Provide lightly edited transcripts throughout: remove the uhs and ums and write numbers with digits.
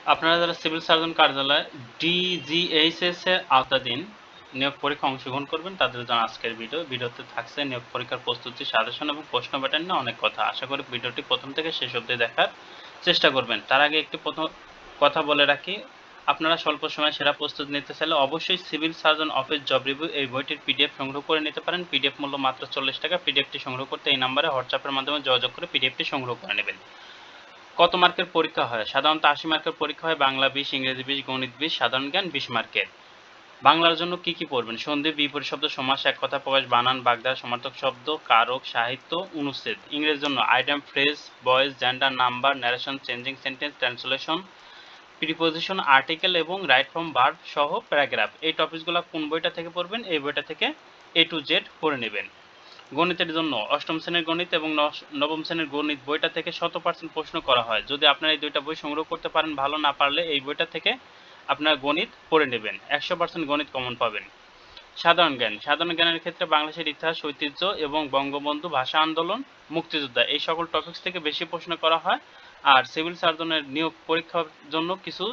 আপনারা যারা civil surgeon কার্যালয় ডিজিএইচএস এর আওতাধীন নিয়োগ পরীক্ষা অংশগ্রহণ করবেন তাদের জন্য আজকের ভিডিওতে থাকছে নিয়োগ পরীক্ষার প্রস্তুতি, সাজেশন এবং প্রশ্ন প্যাটার্ন নিয়ে অনেক কথা। আশা করি ভিডিওটি প্রথম থেকে শেষ অবধি দেখার চেষ্টা করবেন। তার আগে একটি প্রথম কথা বলে রাখি, আপনারা স্বল্প সময়ে সেরা প্রস্তুতি নিতে চাইলে অবশ্যই civil surgeon office job review এই বইটির পিডিএফ সংগ্রহ করে নিতে পারেন। পিডিএফ মূল্য মাত্র 40 টাকা। পিডিএফটি সংগ্রহ করতে এই নাম্বারে হোয়াটসঅ্যাপের মাধ্যমে যোগাযোগ করে পিডিএফটি সংগ্রহ করে নেবেন। কত মার্কের পরীক্ষা হয়? সাধারণত 80 মার্কের পরীক্ষা হয়। বাংলা 20, ইংরেজি 20, গণিত 20, সাধারণ জ্ঞান 20 মার্কের। বাংলার জন্য কি কি পড়বেন? সন্ধি, বিপরীত শব্দ, সমাস, এক কথা প্রকাশ, বানান, বাগধারা, সমার্থক শব্দ, কারক, সাহিত্য, অনুচ্ছেদ। ইংরেজির জন্য item, phrase, voice, gender, number, narration, changing sentence, translation, preposition, article এবং রাইট ফ্রম ভার্ব সহ প্যারাগ্রাফ। এই টপিকসগুলো কোন বইটা থেকে পড়বেন? এই বইটা থেকে A to Z পড়ে নেবেন। গণিতের জন্য অষ্টম শ্রেণীর গণিত এবং নবম শ্রেণীর গণিত বইটা থেকে 100% প্রশ্ন করা হয়। যদি আপনারা এই দুইটা বই সংগ্রহ করতে পারেন ভালো, না পারলে এই বইটা থেকে আপনারা গণিত পড়ে নেবেন, 100% গণিত কমন পাবেন। সাধারণ জ্ঞান, সাধারণ জ্ঞানের ক্ষেত্রে বাংলাদেশের ইতিহাস, ঐতিহ্য এবং বঙ্গবন্ধু, ভাষা আন্দোলন, মুক্তিযোদ্ধা এই সকল টপিকস থেকে বেশি প্রশ্ন করা হয়। আর সিভিল সার্জনের নিয়োগ পরীক্ষার জন্য কিছু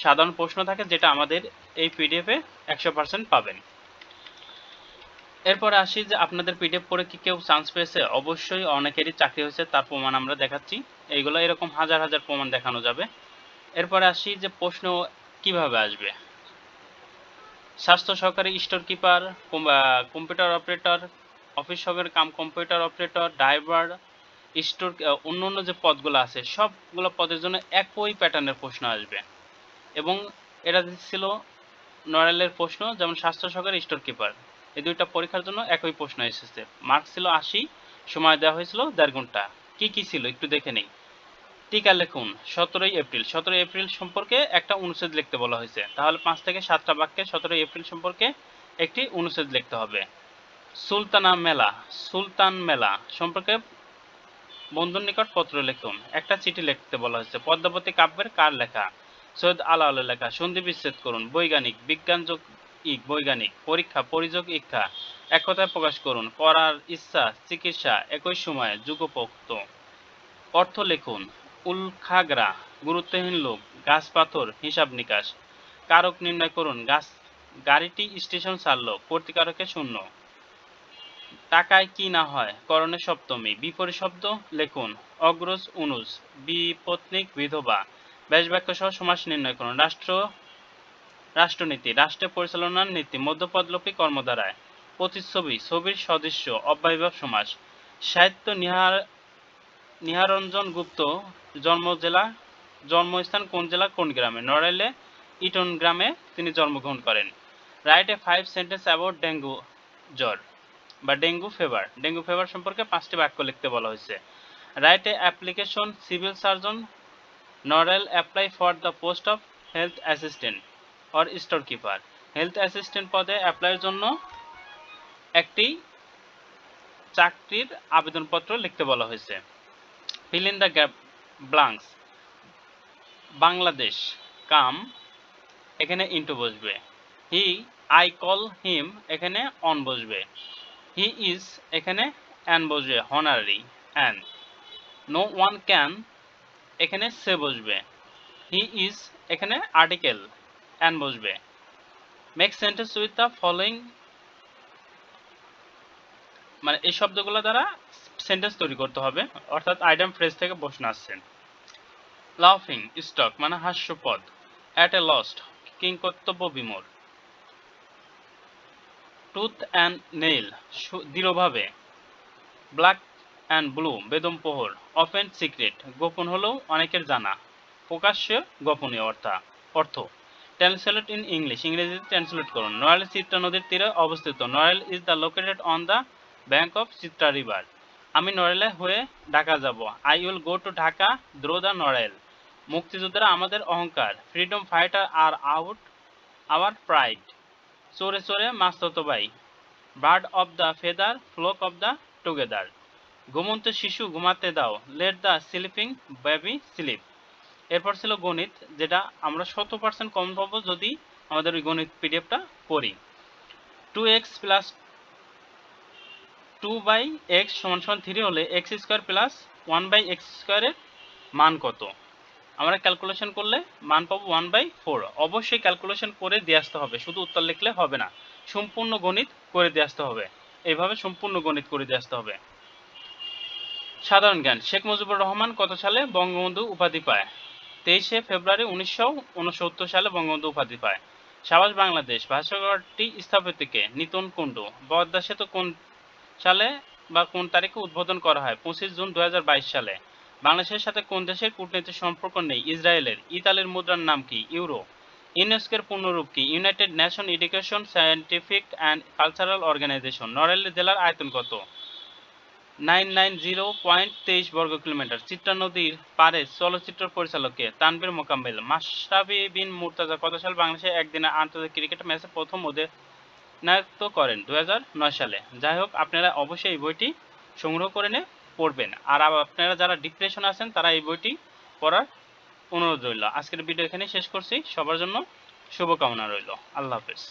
সাধারণ প্রশ্ন থাকে যেটা আমাদের এই পিডিএফে 100% পাবেন। এরপরে আসি যে আপনাদের পিডিএফ পড়ে কি কেউ চান্স পেয়েছে? অবশ্যই অনেকেরই চাকরি হয়েছে, তার প্রমাণ আমরা দেখাচ্ছি। এইগুলো এরকম হাজার হাজার প্রমাণ দেখানো যাবে। এরপরে আসি যে প্রশ্ন কিভাবে আসবে। স্বাস্থ্য সহকারী, store keeper, computer operator, office সবের cum computer operator, driver, store, অন্য যে পদগুলো আছে সবগুলো পদের জন্য একই প্যাটার্নের প্রশ্ন আসবে। এবং এটা ছিল নড়াইলের প্রশ্ন, যেমন স্বাস্থ্য সহকারী, স্টোর কিপার, এই দুইটা পরীক্ষার জন্য একই প্রশ্ন এসেছে। মার্ক ছিল 80, সময় দেওয়া হয়েছিল 1.5 ঘন্টা। কি কি ছিল একটু দেখে নেই। টিকা লিখুন 17 এপ্রিল। 17 এপ্রিল সম্পর্কে একটা অনুচ্ছেদ লিখতে বলা হয়েছে, তাহলে 5 থেকে 7টা বাক্যে 17 এপ্রিল সম্পর্কে একটি অনুচ্ছেদ লিখতে হবে। সুলতানা মেলা, সুলতান মেলা সম্পর্কে বন্ধুর নিকট পত্র লিখুন, একটা চিঠি লিখতে বলা হয়েছে। পদ্মাবতী কাব্যের কার লেখা? সৈয়দ আলাওলের লেখা। সন্ধি বিচ্ছেদ করুন। বৈজ্ঞানিক, বিজ্ঞানযোগ ইক, বৈজ্ঞানিক। পরীক্ষা, পরিযোগ ইচ্ছা, এক কথায় প্রকাশ করুন। পড়ার ইচ্ছা, চিকিৎসা, একই সময়ে, যুগপোক্ত। অর্থ লিখুন। উল্খাগ্রা, গুরুত্বহীন লোক। গাছ পাথর, হিসাব নিকাশ। কারক নির্ণয় করুন। গাড়িটি স্টেশন ছাড়লো, কর্তৃকারকে শূন্য। টাকায় কি না হয়? করণে সপ্তমী। বিপরীত শব্দ লিখুন। অগ্রজ, অনুজ। বিপত্নিক, বিধবা। ব্যাসবাক্য সহ সমাস নির্ণয় করুন। রাষ্ট্রনীতি, রাষ্ট্রের পরিচালনার নীতি। মধ্যপদলোপী কর্মধারায়। প্রতিচ্ছবি, ছবির সদৃশ্য। অব্যয়ভাব সমাস। সাহিত্য, নিহারঞ্জন গুপ্ত। জন্মস্থান কোন জেলা, কোন গ্রামে? নড়াইলে ইটন গ্রামে তিনি জন্মগ্রহণ করেন। Write a 5 sentence about dengue জ্বর বা ডেঙ্গু ফিভার। ডেঙ্গু ফিভার সম্পর্কে 5টি বাক্য লিখতে বলা হয়েছে। Write a application civil surgeon Narail apply for the post of health assistant or store keeper. Health assistant পদে অ্যাপ্লাইয়ের জন্য একটি চাকরির আবেদনপত্র লিখতে বলা হয়েছে। Fill in the blanks. Bangladesh, come, এখানে ইন্টু বসবে। হি, আই কল হিম, এখানে অন বসবে। হি ইজ, এখানে অ্যান বসবে, honorary an. No one can, এখানে সে বসবে। হি ইজ, এখানে আর্টিকেল অ্যান বসবে। Make sentence with the following, মানে এই শব্দগুলো দ্বারা সেন্টেন্স তৈরি করতে হবে, অর্থাৎ আইটেম ফ্রেজ থেকে প্রশ্ন আসছে। লাফিং স্টক মানে হাস্যপদ। অ্যাট এ লস্ট, কিংকর্তব্য বিমূঢ়। টুথ অ্যান্ড নেইল, দৃঢ়ভাবে। ব্ল্যাক অ্যান্ড ব্লু, বেদম পোহর। অফেন সিক্রেট, গোপন হলেও অনেকের জানা। প্রকাশ্যে গোপনীয় অর্থ। ট্রান্সলেট ইন ইংলিশ, ইংরেজিতে ট্রান্সলেট করুন। নড়াইল চিত্রা নদীর তীরে অবস্থিত। Narail is the located on the bank of Chitra river. আমি নড়াইলে হয়ে ঢাকা যাব। I will go to Dhaka through the Narail. মুক্তিযোদ্ধারা আমাদের অহংকার। Freedom fighter are out our pride. চোরে চোরে মাস্ততো ভাই। Bird of the feather flock of the together. ঘুমন্ত শিশু ঘুমাতে দাও। Let the sleeping baby sleep. এরপর ছিল গণিত, যেটা আমরা 100% কমন পাবো যদি আমাদের ওই গণিত পিডিএফটা পড়ি। 2x প্লাস 2/x সমান সমান 3 হলে x স্কোয়ার প্লাস 1/x স্কোয়ারের মান কত? আমরা ক্যালকুলেশন করলে মান পাবো 1/4। অবশ্যই ক্যালকুলেশন করে দিয়ে আসতে হবে, শুধু উত্তর লিখলে হবে না, সম্পূর্ণ গণিত করে দিয়ে আসতে হবে। এইভাবে সম্পূর্ণ গণিত করে দিয়ে আসতে হবে। সাধারণ জ্ঞান, শেখ মুজিবুর রহমান কত সালে বঙ্গবন্ধু উপাধি পায়? 23শে ফেব্রুয়ারি 1969 সালে বঙ্গবন্ধু উপাধি পায়। সাবাস বাংলাদেশ ভাস্কর্যটি স্থাপিত কে? নিতুন কুণ্ডু। পদ্মা সেতু কোন সালে বা কোন তারিখে উদ্বোধন করা হয়? 25 জুন 2022 সালে। বাংলাদেশের সাথে কোন দেশের কূটনৈতিক সম্পর্ক নেই? ইসরায়েলের। ইতালির মুদ্রার নাম কি? ইউরো। ইউনেস্কোর পূর্ণরূপ কি? United Nation Education, Scientific and Cultural Organization. Narail জেলার আয়তন কত? 990.23 বর্গ কিলোমিটার। চিত্রা নদীর পাড়ে চলচ্চিত্র পরিচালক কে? তানভীর মোকাম্মেল। মাশরাফি বিন মুর্তজা কত সালে বাংলাদেশে একদিনের আন্তর্জাতিক ক্রিকেট ম্যাচে প্রথম অধিনায়কত্ব করেন? 2009 সালে। যাই হোক, আপনারা অবশ্যই এই বইটি সংগ্রহ করে নিয়ে পড়বেন। আর আপনারা যারা ডিপ্রেশন আছেন তারা এই বইটি পড়ার অনুরোধ রইল। আজকের ভিডিও এখানে শেষ করছি। সবার জন্য শুভকামনা রইল। আল্লাহ হাফেজ।